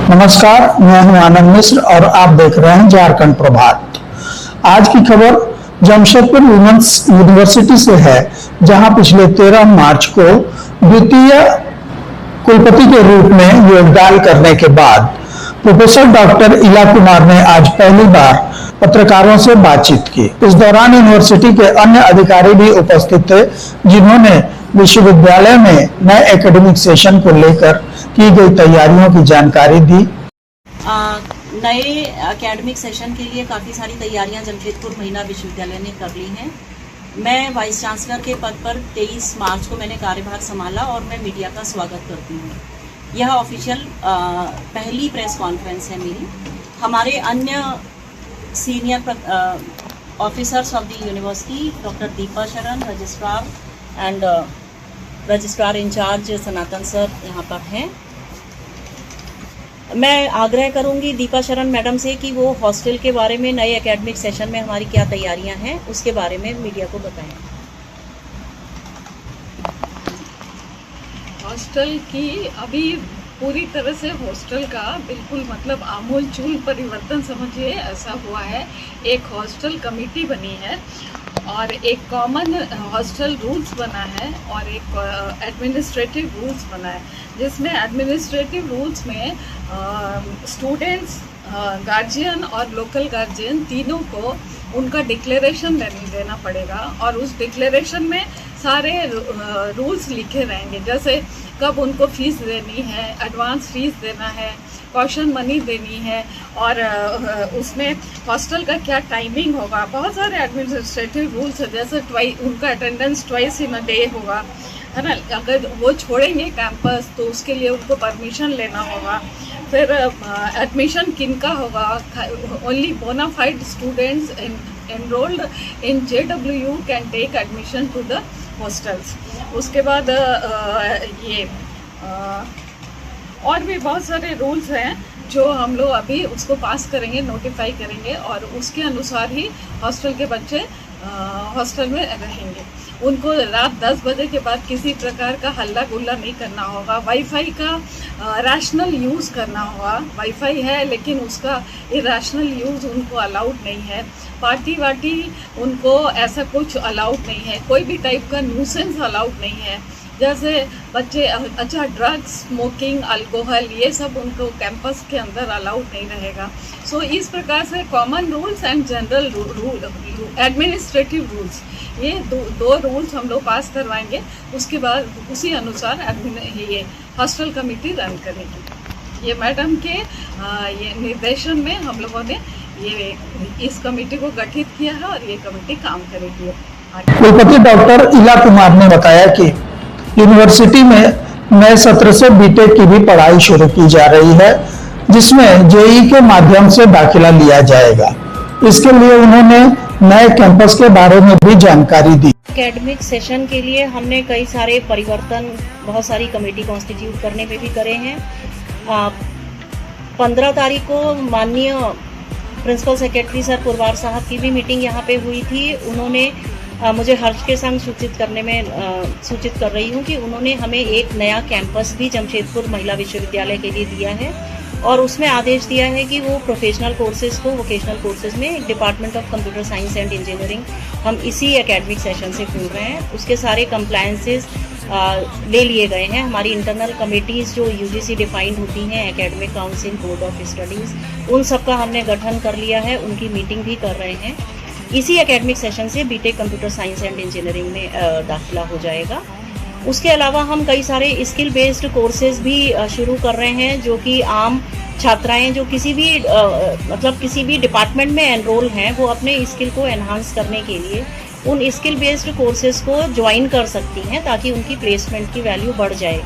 नमस्कार, मैं हूं आनंद मिश्र और आप देख रहे हैं झारखंड प्रभात। आज की खबर जमशेदपुर वुमेन्स यूनिवर्सिटी से है, जहां पिछले 13 मार्च को द्वितीय कुलपति के रूप में योगदान करने के बाद प्रोफेसर डॉक्टर इला कुमार ने आज पहली बार पत्रकारों से बातचीत की। इस दौरान यूनिवर्सिटी के अन्य अधिकारी भी उपस्थित थे, जिन्होंने विश्वविद्यालय में नए एकेडमिक सेशन को लेकर की गई तैयारियों की जानकारी दी। नए एकेडमिक सेशन के लिए काफ़ी सारी तैयारियां जमशेदपुर महिला विश्वविद्यालय ने कर ली हैं। मैं वाइस चांसलर के पद पर 23 मार्च को मैंने कार्यभार संभाला और मैं मीडिया का स्वागत करती हूँ। यह ऑफिशियल पहली प्रेस कॉन्फ्रेंस है मेरी। हमारे अन्य senior officers of the university doctor Deepa Sharan, registrar and registrar incharge Sanatan sir यहाँ पर हैं। मैं आग्रह करूंगी दीपा शरण मैडम से कि वो हॉस्टल के बारे में, नए एकेडमिक सेशन में हमारी क्या तैयारियां हैं, उसके बारे में मीडिया को बताएं। हॉस्टल की अभी पूरी तरह से हॉस्टल का बिल्कुल मतलब आमूलचूल परिवर्तन समझिए ऐसा हुआ है। एक हॉस्टल कमेटी बनी है और एक कॉमन हॉस्टल रूल्स बना है और एक एडमिनिस्ट्रेटिव रूल्स बना है, जिसमें एडमिनिस्ट्रेटिव रूल्स में स्टूडेंट्स, गार्जियन और लोकल गार्जियन तीनों को उनका डिक्लेरेशन देना पड़ेगा और उस डिक्लेरेशन में सारे रूल्स लिखे रहेंगे, जैसे कब उनको फीस देनी है, एडवांस फीस देना है, कॉशन मनी देनी है और उसमें हॉस्टल का क्या टाइमिंग होगा। बहुत सारे एडमिनिस्ट्रेटिव रूल्स है, जैसे उनका attendance twice in a day होगा, है ना। अगर वो छोड़ेंगे कैंपस तो उसके लिए उनको परमिशन लेना होगा। फिर एडमिशन किनका होगा, only bona fide students enrolled in JWU can take admission to the hostels। उसके बाद ये और भी बहुत सारे रूल्स हैं जो हम लोग अभी उसको पास करेंगे, नोटिफाई करेंगे और उसके अनुसार ही हॉस्टल के बच्चे हॉस्टल में रहेंगे। उनको रात 10 बजे के बाद किसी प्रकार का हल्ला गुल्ला नहीं करना होगा। वाईफाई का रैशनल यूज़ करना होगा। वाईफाई है लेकिन उसका इरैशनल यूज़ उनको अलाउड नहीं है। पार्टी वार्टी उनको ऐसा कुछ अलाउड नहीं है। कोई भी टाइप का न्यूसेंस अलाउड नहीं है, जैसे बच्चे अच्छा ड्रग्स, स्मोकिंग, अल्कोहल, ये सब उनको कैंपस के अंदर अलाउड नहीं रहेगा। सो इस प्रकार से common rules and general rule, administrative rules, ये दो रूल्स हम लोग पास करवाएंगे। उसके बाद उसी अनुसार ये हॉस्टल कमेटी रन करेगी। ये मैडम के ये निर्देशन में हम लोगों ने ये इस कमेटी को गठित किया है और ये कमेटी काम करेगी। कुलपति डॉक्टर इला कुमार ने बताया कि यूनिवर्सिटी में नए सत्र से बीटेक की भी पढ़ाई शुरू की जा रही है, जिसमें जेईई के माध्यम से दाखिला लिया जाएगा। इसके लिए उन्होंने नए कैंपस के बारे में भी जानकारी दी। एकेडमिक सेशन के लिए हमने कई सारे परिवर्तन, बहुत सारी कमेटी कॉन्स्टिट्यूट करने में भी करे हैं। 15 तारीख को माननीय प्रिंसिपल सेक्रेटरी सर पुरवार साहब की भी मीटिंग यहाँ पे हुई थी। उन्होंने मुझे हर्ष के संग सूचित कर रही हूँ कि उन्होंने हमें एक नया कैंपस भी जमशेदपुर महिला विश्वविद्यालय के लिए दिया है और उसमें आदेश दिया है कि वो प्रोफेशनल कोर्सेज को वोकेशनल कोर्सेज में department of computer science and engineering हम इसी एकेडमिक सेशन से खोल रहे हैं। उसके सारे कंप्लायंसेस ले लिए गए हैं। हमारी इंटरनल कमेटीज़ जो यूजीसी डिफाइंड होती हैं, academic council, board of studies, उन सब का हमने गठन कर लिया है, उनकी मीटिंग भी कर रहे हैं। इसी एकेडमिक सेशन से BTech computer science and engineering में दाखिला हो जाएगा। उसके अलावा हम कई सारे स्किल बेस्ड कोर्सेज भी शुरू कर रहे हैं, जो कि आम छात्राएं जो किसी भी डिपार्टमेंट में एनरोल हैं, वो अपने स्किल को एनहांस करने के लिए उन स्किल बेस्ड कोर्सेज को ज्वाइन कर सकती हैं, ताकि उनकी प्लेसमेंट की वैल्यू बढ़ जाए।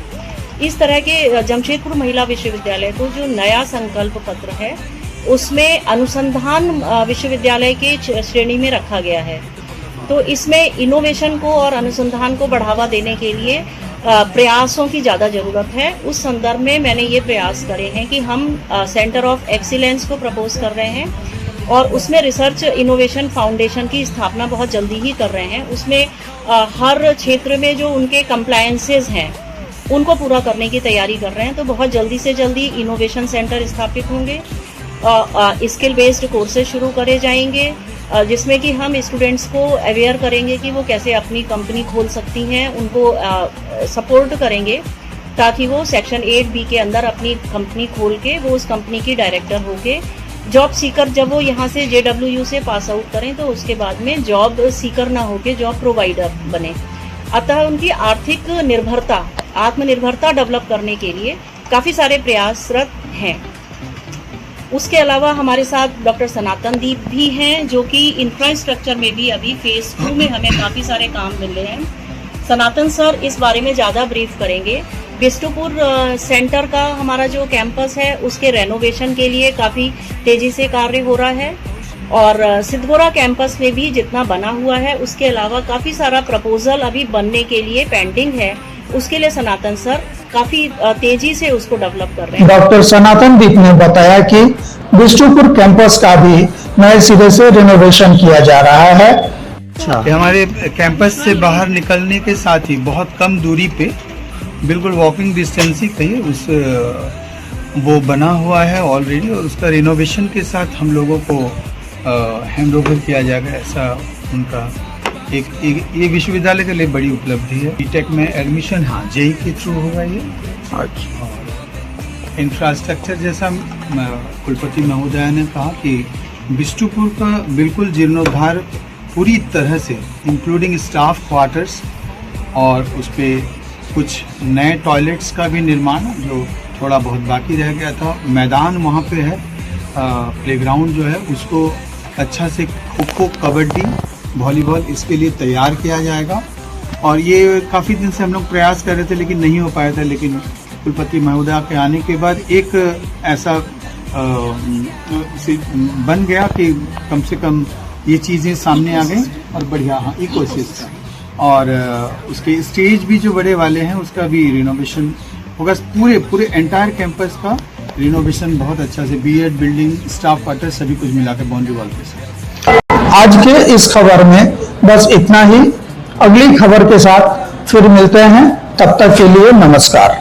इस तरह के जमशेदपुर महिला विश्वविद्यालय को जो नया संकल्प पत्र है, उसमें अनुसंधान विश्वविद्यालय के श्रेणी में रखा गया है। तो इसमें इनोवेशन को और अनुसंधान को बढ़ावा देने के लिए प्रयासों की ज़्यादा ज़रूरत है। उस संदर्भ में मैंने ये प्रयास करे हैं कि हम सेंटर ऑफ एक्सीलेंस को प्रपोज कर रहे हैं और उसमें रिसर्च इनोवेशन फाउंडेशन की स्थापना बहुत जल्दी ही कर रहे हैं। उसमें हर क्षेत्र में जो उनके कंप्लायंसेस हैं उनको पूरा करने की तैयारी कर रहे हैं। तो बहुत जल्दी से जल्दी इनोवेशन सेंटर स्थापित होंगे, स्किल बेस्ड कोर्सेज शुरू करे जाएंगे, जिसमें कि हम स्टूडेंट्स को अवेयर करेंगे कि वो कैसे अपनी कंपनी खोल सकती हैं, उनको सपोर्ट करेंगे ताकि वो सेक्शन 8B के अंदर अपनी कंपनी खोल के वो उस कंपनी की डायरेक्टर होके जॉब सीकर, जब वो यहाँ से JWU से पास आउट करें तो उसके बाद में जॉब सीकर ना होके जॉब प्रोवाइडर बने। अतः उनकी आर्थिक निर्भरता, आत्मनिर्भरता डेवलप करने के लिए काफ़ी सारे प्रयासरत हैं। उसके अलावा हमारे साथ डॉक्टर सनातन दीप भी हैं, जो कि इंफ्रास्ट्रक्चर में भी अभी फेज 2 में हमें काफ़ी सारे काम मिल रहे हैं। सनातन सर इस बारे में ज़्यादा ब्रीफ करेंगे। बिष्टुपुर सेंटर का हमारा जो कैंपस है उसके रेनोवेशन के लिए काफ़ी तेज़ी से कार्य हो रहा है, और सिद्धगोरा कैंपस में भी जितना बना हुआ है उसके अलावा काफ़ी सारा प्रपोजल अभी बनने के लिए पेंडिंग है। उसके लिए सनातन सर काफ़ी तेजी से उसको डेवलप कर रहे हैं। डॉक्टर सनातन दीप ने बताया कि बिष्टुपुर कैंपस का भी नए सिरे से रिनोवेशन किया जा रहा है। ये हमारे कैंपस से बाहर निकलने के साथ ही बहुत कम दूरी पे, बिल्कुल वॉकिंग डिस्टेंस ही कहिए, उस वो बना हुआ है ऑलरेडी, और उसका रिनोवेशन के साथ हम लोगों को हैंड ओवर किया जाएगा। ऐसा उनका ये विश्वविद्यालय के लिए बड़ी उपलब्धि है। बीटेक में एडमिशन JEE के थ्रू होगा ये। अच्छा। इंफ्रास्ट्रक्चर जैसा कुलपति महोदय ने कहा कि बिष्टुपुर का बिल्कुल जीर्णोद्धार पूरी तरह से, इंक्लूडिंग स्टाफ क्वार्टर्स, और उस पर कुछ नए टॉयलेट्स का भी निर्माण जो थोड़ा बहुत बाकी रह गया था। मैदान वहाँ पे है, प्लेग्राउंड जो है उसको अच्छा से खो-खो, कबड्डी, वॉलीबॉल इसके लिए तैयार किया जाएगा। और ये काफ़ी दिन से हम लोग प्रयास कर रहे थे लेकिन नहीं हो पाया था, लेकिन कुलपति महोदय के आने के बाद एक ऐसा बन गया कि कम से कम ये चीज़ें सामने आ गई, और बढ़िया इकोसिस्टम, और उसके स्टेज भी जो बड़े वाले हैं उसका भी रिनोवेशन होगा। पूरे एंटायर कैंपस का रिनोवेशन बहुत अच्छा से, B.Ed बिल्डिंग, स्टाफ क्वार्टर, सभी कुछ मिलाकर बाउंड्री वॉल के साथ। आज के इस खबर में बस इतना ही। अगली खबर के साथ फिर मिलते हैं, तब तक के लिए नमस्कार।